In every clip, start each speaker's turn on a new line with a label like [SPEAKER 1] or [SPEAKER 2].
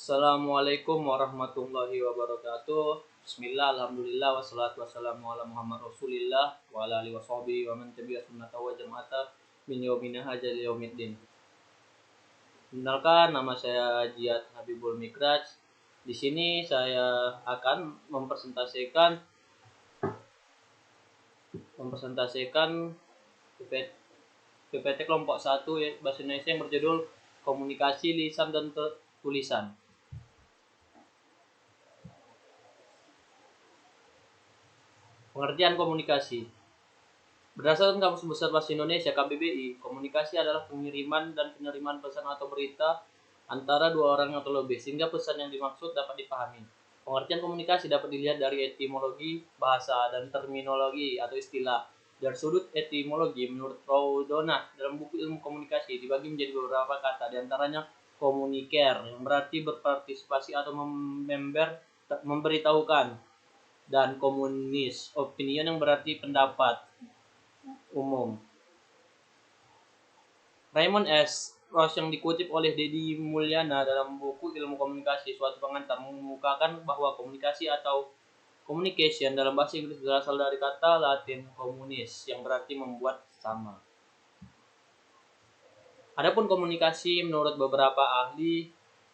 [SPEAKER 1] Assalamualaikum warahmatullahi wabarakatuh. Bismillah, alhamdulillah, wassalatu wassalamu ala Muhammad Rasulillah wa ala alihi washabihi wa man tabi'a sunnatahu wa jama'ata min yaumina haja li yaumiddin. Kenalkan, nama saya Jiyad Habibul Mikraj. Di sini saya akan mempresentasikan PPT kelompok 1 bahasa Indonesia yang berjudul Komunikasi Lisan dan Tulisan. Pengertian komunikasi. Berdasarkan Kamus Besar Bahasa Indonesia (KBBI), komunikasi adalah pengiriman dan penerimaan pesan atau berita antara dua orang atau lebih sehingga pesan yang dimaksud dapat dipahami. Pengertian komunikasi dapat dilihat dari etimologi bahasa dan terminologi atau istilah. Dari sudut etimologi, menurut Proudhon dalam buku Ilmu Komunikasi dibagi menjadi beberapa kata, diantaranya communicare yang berarti berpartisipasi atau memberitahukan, dan komunis opinion yang berarti pendapat umum. Raymond S. Ross yang dikutip oleh Deddy Mulyana dalam buku Ilmu Komunikasi Suatu Pengantar mengemukakan bahwa komunikasi atau communication dalam bahasa Inggris berasal dari kata Latin communis yang berarti membuat sama. Adapun komunikasi menurut beberapa ahli,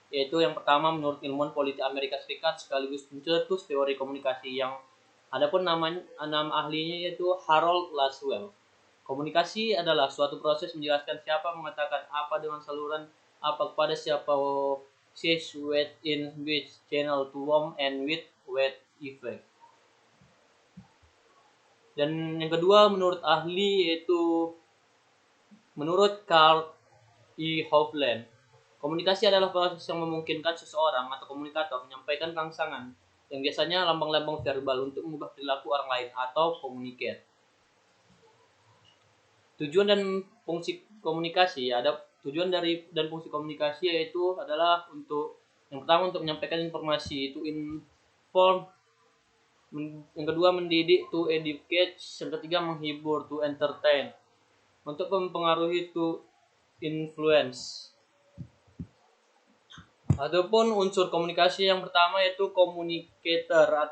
[SPEAKER 1] yaitu yang pertama menurut ilmuwan politik Amerika Serikat sekaligus pencetus teori komunikasi yang adapun nama ahlinya yaitu Harold Laswell. Komunikasi adalah suatu proses menjelaskan siapa mengatakan apa dengan saluran apa kepada siapa, says with in which channel to whom and with what effect. Dan yang kedua menurut ahli yaitu menurut Carl E. Hovland, komunikasi adalah proses yang memungkinkan seseorang atau komunikator menyampaikan rangsangan yang biasanya lambang-lambang verbal untuk mengubah perilaku orang lain atau communicate. Tujuan dan fungsi komunikasi dan fungsi komunikasi yaitu adalah yang pertama untuk menyampaikan informasi, to inform, yang kedua mendidik, to educate, yang ketiga menghibur, to entertain, untuk mempengaruhi, to influence. Adapun unsur komunikasi yang pertama yaitu communicator,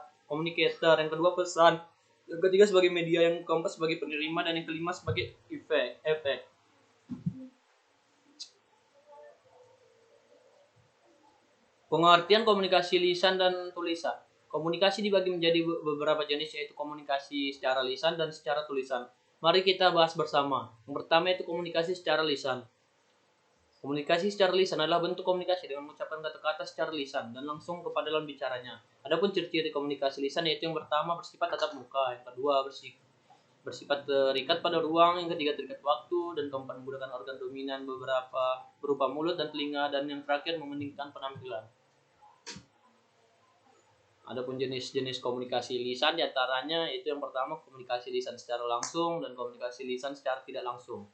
[SPEAKER 1] yang kedua pesan, yang ketiga sebagai media, yang keempat sebagai penerima, dan yang kelima sebagai efek. Pengertian komunikasi lisan dan tulisan. Komunikasi dibagi menjadi beberapa jenis, yaitu komunikasi secara lisan dan secara tulisan. Mari kita bahas bersama. Yang pertama yaitu komunikasi secara lisan. Komunikasi secara lisan adalah bentuk komunikasi dengan mengucapkan kata-kata secara lisan dan langsung kepada lawan bicaranya. Adapun ciri-ciri komunikasi lisan yaitu yang pertama bersifat tatap muka, yang kedua bersifat terikat pada ruang, yang ketiga terikat waktu, dan keempat menggunakan organ dominan berupa mulut dan telinga, dan yang terakhir mementingkan penampilan. Adapun jenis-jenis komunikasi lisan diantaranya yaitu yang pertama komunikasi lisan secara langsung dan komunikasi lisan secara tidak langsung.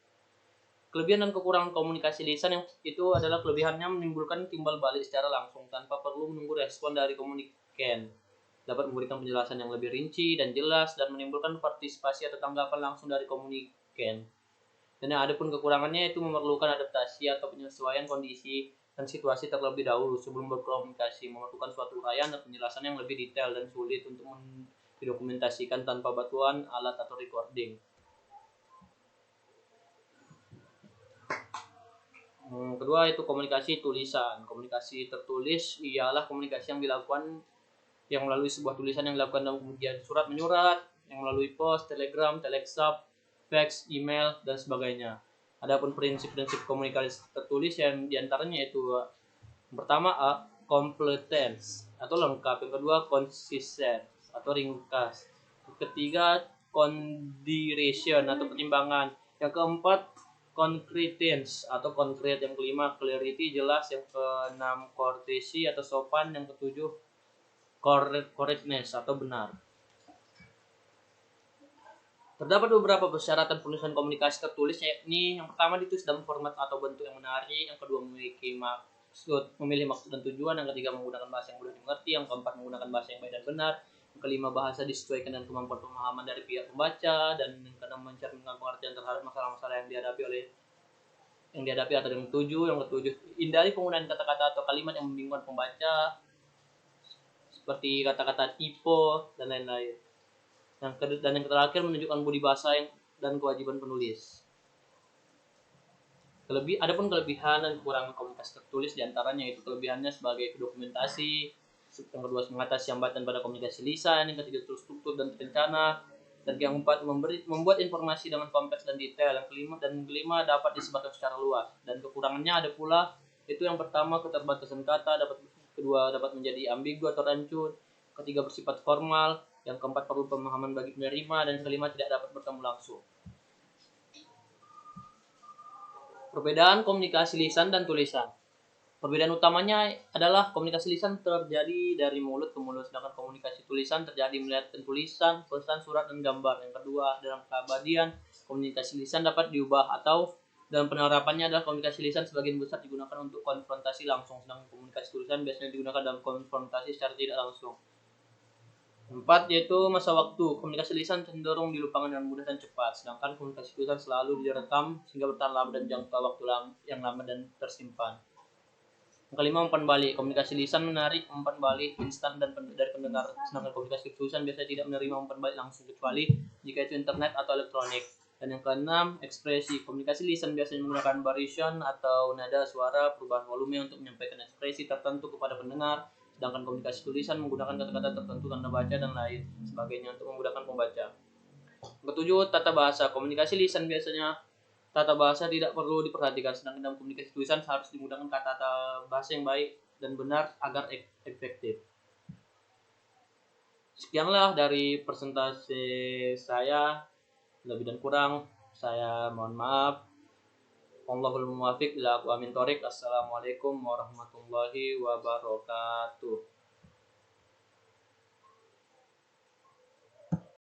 [SPEAKER 1] Kelebihan dan kekurangan komunikasi lisan yang itu adalah kelebihannya menimbulkan timbal balik secara langsung tanpa perlu menunggu respon dari komunikan, dapat memberikan penjelasan yang lebih rinci dan jelas dan menimbulkan partisipasi atau tanggapan langsung dari komunikan. Dan adapun kekurangannya itu memerlukan adaptasi atau penyesuaian kondisi dan situasi terlebih dahulu sebelum berkomunikasi, memerlukan suatu uraian dan penjelasan yang lebih detail dan sulit untuk didokumentasikan tanpa bantuan alat atau recording. Kedua itu komunikasi tulisan. Komunikasi tertulis ialah komunikasi yang dilakukan melalui sebuah tulisan yang dilakukan dalam kemudian surat menyurat, yang melalui pos, telegram, telegraf, fax, email, dan sebagainya. Adapun prinsip-prinsip komunikasi tertulis yang diantaranya yaitu yang pertama completeness atau lengkap, yang kedua consistent atau ringkas, yang ketiga consideration atau pertimbangan, yang keempat concreteness atau konkret, yang kelima clarity jelas, yang keenam courtesy atau sopan, yang ketujuh correctness atau benar. Terdapat beberapa persyaratan penulisan komunikasi tertulis, yakni yang pertama ditulis dalam format atau bentuk yang menarik, yang kedua memilih maksud dan tujuan, yang ketiga menggunakan bahasa yang mudah dimengerti, yang keempat menggunakan bahasa yang baik dan benar, yang kelima bahasa disesuaikan dengan kemampuan pemahaman dari pihak pembaca, dan yang keenam mencerminkan pengertian terhadap masalah-masalah yang dihadapi oleh yang dihadapi atau yang ketujuh. Yang ketujuh, hindari penggunaan kata-kata atau kalimat yang membingungkan pembaca seperti kata-kata tipe dan lain-lain. Dan yang terakhir, menunjukkan budi bahasa dan kewajiban penulis. Adapun kelebihan dan kekurangan komunikasi tertulis diantaranya itu kelebihannya sebagai dokumentasi, yang kedua mengatasi hambatan pada komunikasi lisan, yang ketiga terstruktur dan terencana, dan yang keempat membuat informasi dengan kompleks dan detail, yang kelima dapat disebarkan secara luas. Dan kekurangannya ada pula, itu yang pertama keterbatasan kata, kedua dapat menjadi ambigu atau rancu, ketiga bersifat formal, yang keempat perlu pemahaman bagi penerima, dan kelima tidak dapat bertemu langsung. Perbedaan komunikasi lisan dan tulisan. Perbedaan utamanya adalah komunikasi lisan terjadi dari mulut ke mulut, sedangkan komunikasi tulisan terjadi melihat tulisan, pesan, surat, dan gambar. Yang kedua, dalam keabadian, komunikasi lisan dapat diubah atau dalam penerapannya adalah komunikasi lisan sebagian besar digunakan untuk konfrontasi langsung, sedangkan komunikasi tulisan biasanya digunakan dalam konfrontasi secara tidak langsung. 4. Yaitu masa waktu. Komunikasi lisan cenderung dilupakan dengan mudah dan cepat, sedangkan komunikasi tulisan selalu direkam sehingga bertahan lama dan jangka waktu yang lama dan tersimpan. Yang kelima, umpan balik. Komunikasi lisan menarik umpan balik instan dari pendengar, sedangkan komunikasi tulisan biasanya tidak menerima umpan balik langsung kecuali jika itu internet atau elektronik. Dan yang keenam, ekspresi. Komunikasi lisan biasanya menggunakan baryton atau nada suara, perubahan volume untuk menyampaikan ekspresi tertentu kepada pendengar, sedangkan komunikasi tulisan menggunakan kata-kata tertentu, tanda baca, dan lain sebagainya untuk memudahkan pembaca. Ketujuh, tata bahasa. Komunikasi lisan biasanya tata bahasa tidak perlu diperhatikan, sedangkan dalam komunikasi tulisan harus dimudahkan tata bahasa yang baik dan benar agar efektif. Sekianlah dari presentasi saya, lebih dan kurang saya mohon maaf. Wallahul muwaffiq ila aqwamit thoriq. Assalamualaikum warahmatullahi wabarakatuh.